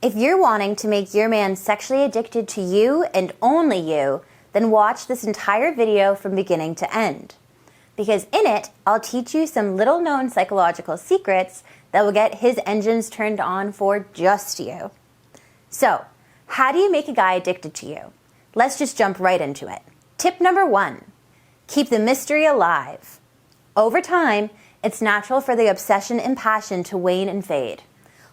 If you're wanting to make your man sexually addicted to you and only you, then watch this entire video from beginning to end. Because in it, I'll teach you some little known psychological secrets that will get his engines turned on for just you. So, how do you make a guy addicted to you? Let's just jump right into it. Tip number 1, keep the mystery alive. Over time, it's natural for the obsession and passion to wane and fade.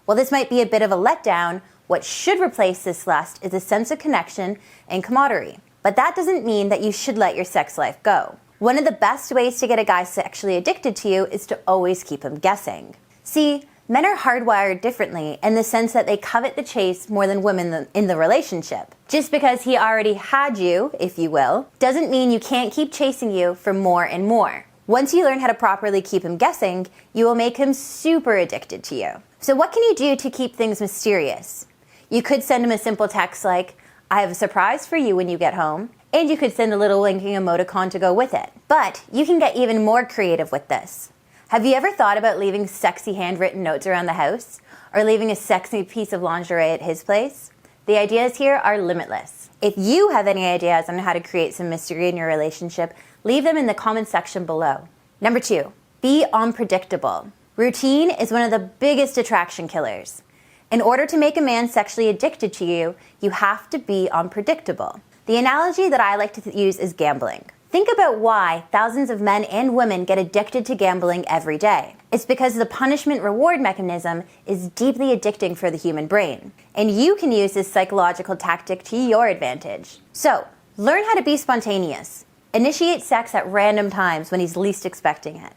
While this might be a bit of a letdown, what should replace this lust is a sense of connection and camaraderie. But that doesn't mean that you should let your sex life go. One of the best ways to get a guy sexually addicted to you is to always keep him guessing. See, men are hardwired differently in the sense that they covet the chase more than women in the relationship. Just because he already had you, if you will, doesn't mean you can't keep chasing you for more and more. Once you learn how to properly keep him guessing, you will make him super addicted to you. So what can you do to keep things mysterious? You could send him a simple text like, "I have a surprise for you when you get home," and you could send a little winking emoticon to go with it. But you can get even more creative with this. Have you ever thought about leaving sexy handwritten notes around the house? Or leaving a sexy piece of lingerie at his place? The ideas here are limitless. If you have any ideas on how to create some mystery in your relationship, leave them in the comment section below. Number 2, be unpredictable. Routine is one of the biggest attraction killers. In order to make a man sexually addicted to you, you have to be unpredictable. The analogy that I like to use is gambling. Think about why thousands of men and women get addicted to gambling every day. It's because the punishment-reward mechanism is deeply addicting for the human brain. And you can use this psychological tactic to your advantage. So, learn how to be spontaneous. Initiate sex at random times when he's least expecting it.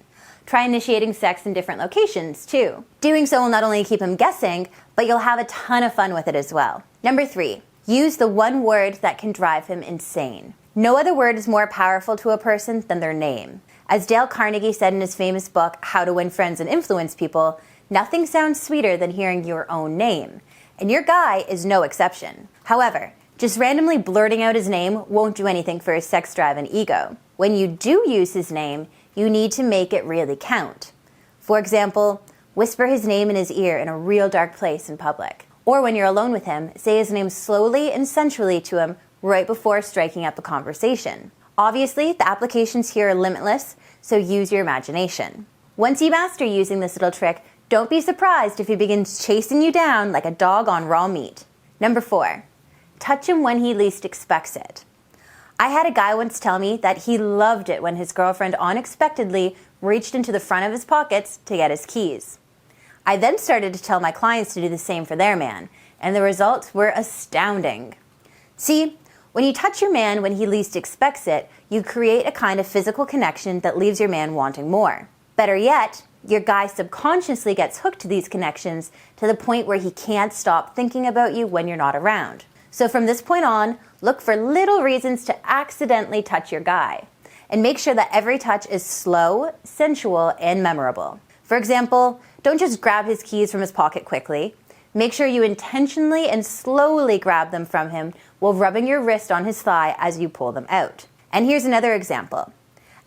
Try initiating sex in different locations, too. Doing so will not only keep him guessing, but you'll have a ton of fun with it as well. Number 3, use the one word that can drive him insane. No other word is more powerful to a person than their name. As Dale Carnegie said in his famous book, How to Win Friends and Influence People, nothing sounds sweeter than hearing your own name. And your guy is no exception. However, just randomly blurting out his name won't do anything for his sex drive and ego. When you do use his name, you need to make it really count. For example, whisper his name in his ear in a real dark place in public. Or when you're alone with him, say his name slowly and sensually to him right before striking up a conversation. Obviously, the applications here are limitless, so use your imagination. Once you master using this little trick, don't be surprised if he begins chasing you down like a dog on raw meat. Number 4, touch him when he least expects it. I had a guy once tell me that he loved it when his girlfriend unexpectedly reached into the front of his pockets to get his keys. I then started to tell my clients to do the same for their man, and the results were astounding. See, when you touch your man when he least expects it, you create a kind of physical connection that leaves your man wanting more. Better yet, your guy subconsciously gets hooked to these connections to the point where he can't stop thinking about you when you're not around. So from this point on, look for little reasons to accidentally touch your guy. And make sure that every touch is slow, sensual, and memorable. For example, don't just grab his keys from his pocket quickly. Make sure you intentionally and slowly grab them from him while rubbing your wrist on his thigh as you pull them out. And here's another example.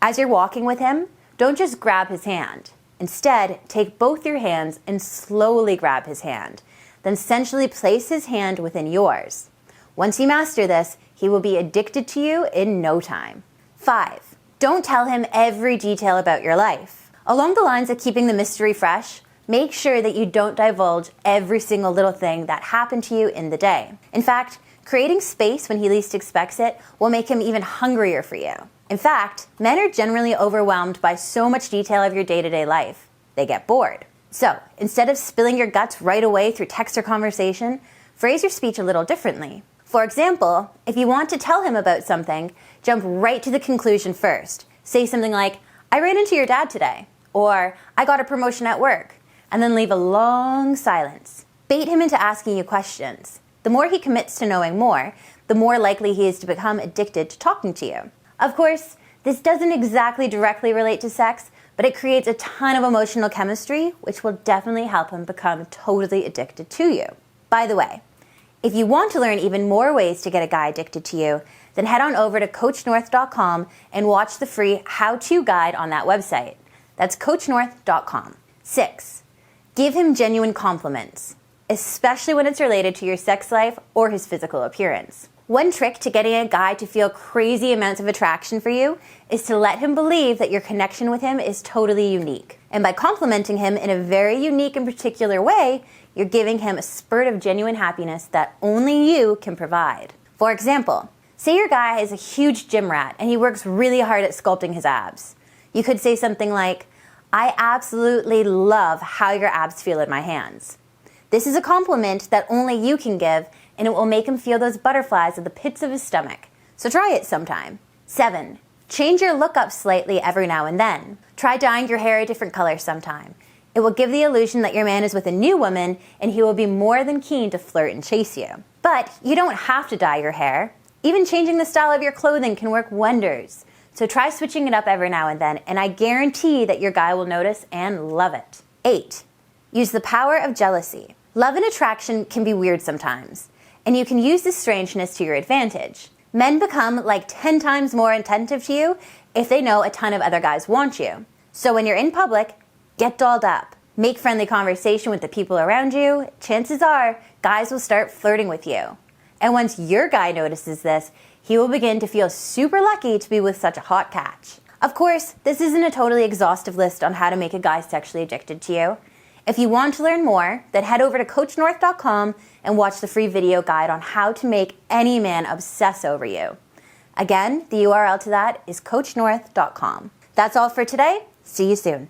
As you're walking with him, don't just grab his hand. Instead, take both your hands and slowly grab his hand. Then sensually place his hand within yours. Once you master this, he will be addicted to you in no time. 5, don't tell him every detail about your life. Along the lines of keeping the mystery fresh, make sure that you don't divulge every single little thing that happened to you in the day. In fact, creating space when he least expects it will make him even hungrier for you. In fact, men are generally overwhelmed by so much detail of your day-to-day life. They get bored. So, instead of spilling your guts right away through text or conversation, phrase your speech a little differently. For example, if you want to tell him about something, jump right to the conclusion first. Say something like, "I ran into your dad today," or "I got a promotion at work," and then leave a long silence. Bait him into asking you questions. The more he commits to knowing more, the more likely he is to become addicted to talking to you. Of course, this doesn't exactly directly relate to sex, but it creates a ton of emotional chemistry, which will definitely help him become totally addicted to you. By the way, if you want to learn even more ways to get a guy addicted to you, then head on over to coachnorth.com and watch the free how-to guide on that website. That's coachnorth.com. 6, give him genuine compliments. especially when it's related to your sex life or his physical appearance. One trick to getting a guy to feel crazy amounts of attraction for you is to let him believe that your connection with him is totally unique. And by complimenting him in a very unique and particular way, you're giving him a spurt of genuine happiness that only you can provide. For example, say your guy is a huge gym rat and he works really hard at sculpting his abs. You could say something like, "I absolutely love how your abs feel in my hands." This is a compliment that only you can give, and it will make him feel those butterflies at the pits of his stomach. So try it sometime. 7. Change your look up slightly every now and then. Try dyeing your hair a different color sometime. It will give the illusion that your man is with a new woman, and he will be more than keen to flirt and chase you. But you don't have to dye your hair. Even changing the style of your clothing can work wonders. So try switching it up every now and then, and I guarantee that your guy will notice and love it. 8. Use the power of jealousy. Love and attraction can be weird sometimes, and you can use this strangeness to your advantage. Men become like 10 times more attentive to you if they know a ton of other guys want you. So when you're in public, get dolled up. Make friendly conversation with the people around you. Chances are, guys will start flirting with you. And once your guy notices this, he will begin to feel super lucky to be with such a hot catch. Of course, this isn't a totally exhaustive list on how to make a guy sexually addicted to you. If you want to learn more, then head over to coachnorth.com and watch the free video guide on how to make any man obsess over you. Again, the URL to that is coachnorth.com. That's all for today. See you soon.